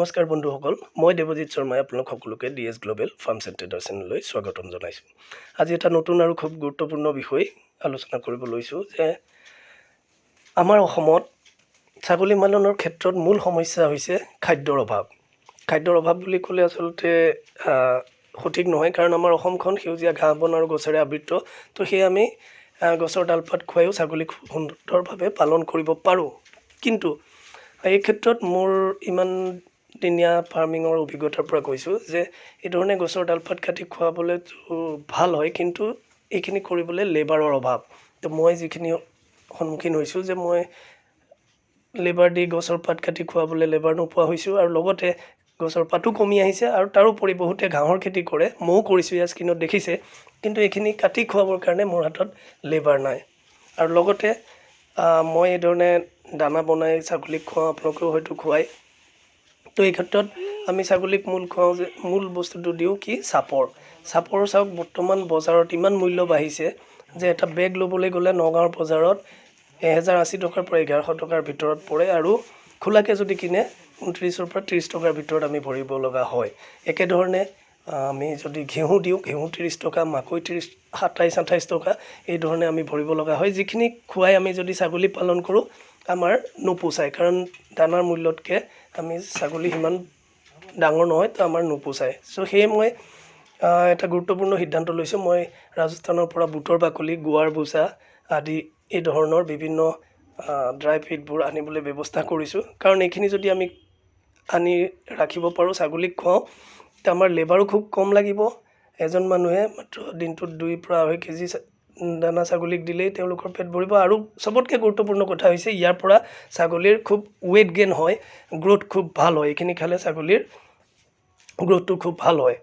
নমস্কাৰ বন্ধুসকল, মই দেৱজিৎ শৰ্মাই আপোনালোক সকলোকে DS global farms and traders চেনেললৈ স্বাগতম জনাইছোঁ। আজি এটা নতুন আৰু খুব গুৰুত্বপূৰ্ণ বিষয় আলোচনা কৰিব লৈছোঁ যে আমাৰ অসমত ছাগলী পালনৰ ক্ষেত্ৰত মূল সমস্যা হৈছে খাদ্যৰ অভাৱ। খাদ্যৰ অভাৱ বুলি ক'লে আচলতে সঠিক নহয়, কাৰণ আমাৰ অসমখন সেউজীয়া ঘাঁহ বন আৰু গছেৰে আবৃত। তো সেয়ে আমি গছৰ ডালপাত খুৱাইও ছাগলীক সুন্দৰভাৱে পালন কৰিব পাৰোঁ। কিন্তু এই ক্ষেত্ৰত মোৰ ইমান দিনীয়া ফাৰ্মিঙৰ অভিজ্ঞতাৰ পৰা কৈছোঁ যে এই ধৰণে গছৰ ডালপাত কাটি খুৱাবলৈতো ভাল হয়, কিন্তু এইখিনি কৰিবলৈ লেবাৰৰ অভাৱ। তো মই যিখিনি সন্মুখীন হৈছোঁ যে মই লেবাৰ দি গছৰ পাত কাটি খুৱাবলৈ লেবাৰ নোপোৱা হৈছোঁ, আৰু লগতে গছৰ পাতো কমি আহিছে। আৰু তাৰোপৰি বহুতে ঘাঁহৰ খেতি কৰে, ময়ো কৰিছোঁ, ইয়াৰ স্ক্ৰীণত দেখিছে, কিন্তু এইখিনি কাটি খুৱাবৰ কাৰণে মোৰ হাতত লেবাৰ নাই। আৰু লগতে মই এই ধৰণে দানা বনাই ছাগলীক খুৱাওঁ, আপোনালোকেও হয়তো খুৱায়। তো এই ক্ষেত্ৰত আমি ছাগলীক মূল বস্তুটো দিওঁ কি চাপৰ চাওক, বৰ্তমান বজাৰত ইমান মূল্য বাঢ়িছে যে এটা বেগ ল'বলৈ গ'লে নগাঁৱৰ বজাৰত 1080 টকাৰ পৰা 1100 টকাৰ ভিতৰত পৰে, আৰু খোলাকৈ যদি কিনে 29ৰ পৰা 30 টকাৰ ভিতৰত আমি ভৰিব লগা হয়। একেধৰণে আমি যদি ঘেঁহু দিওঁ, ঘেঁহু 30 টকা, মাকৈ 27-28 টকা, এই ধৰণে আমি ভৰিব লগা হয়। যিখিনি খুৱাই আমি যদি ছাগলী পালন কৰোঁ আমাৰ নোপোচায়, কাৰণ দানাৰ মূল্যতকৈ আমি ছাগলী সিমান ডাঙৰ নহয়, তো আমাৰ নোপোচায়। চ' সেয়ে মই এটা গুৰুত্বপূৰ্ণ সিদ্ধান্ত লৈছোঁ। মই ৰাজস্থানৰ পৰা বুটৰ বাকলি, গুৱাৰ বোচা আদি এই ধৰণৰ বিভিন্ন ড্ৰাই ফিডবোৰ আনিবলৈ ব্যৱস্থা কৰিছোঁ, কাৰণ এইখিনি যদি আমি আনি ৰাখিব পাৰোঁ, ছাগলীক খুৱাওঁ, তো আমাৰ লেবাৰো খুব কম লাগিব। এজন মানুহে মাত্ৰ দিনটোত 2 পৰা 2.5 কেজি দানা ছাগলীক দিলেই তেওঁলোকৰ পেট ভৰিব। আৰু চবতকৈ গুৰুত্বপূৰ্ণ কথা হৈছে ইয়াৰ পৰা ছাগলীৰ খুব ৱেইট গেইন হয়, গ্ৰ'থ খুব ভাল হয়। এইখিনি খালে ছাগলীৰ গ্ৰ'থটো খুব ভাল হয়।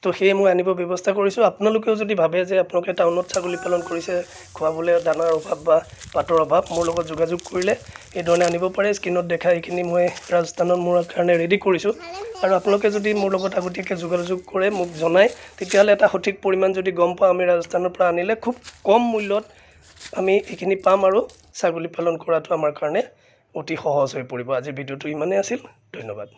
তো সেয়ে মই আনিব ব্যৱস্থা কৰিছোঁ। আপোনালোকেও যদি ভাবে যে আপোনালোকে টাউনত ছাগলী পালন কৰিছে, খুৱাবলৈ দানাৰ অভাৱ বা পাতৰ অভাৱ, মোৰ লগত যোগাযোগ কৰিলে এই ধৰণে আনিব পাৰে। স্ক্ৰীণত দেখা এইখিনি মই ৰাজস্থানত মোৰ কাৰণে ৰেডি কৰিছোঁ। আৰু আপোনালোকে যদি মোৰ লগত আগতীয়াকৈ যোগাযোগ কৰে, মোক জনায়, তেতিয়াহ'লে এটা সঠিক পৰিমাণ যদি গম পাওঁ, আমি ৰাজস্থানৰ পৰা আনিলে খুব কম মূল্যত আমি এইখিনি পাম, আৰু ছাগলী পালন কৰাটো আমাৰ কাৰণে অতি সহজ হৈ পৰিব। আজি ভিডিঅ'টো ইমানেই আছিল। ধন্যবাদ।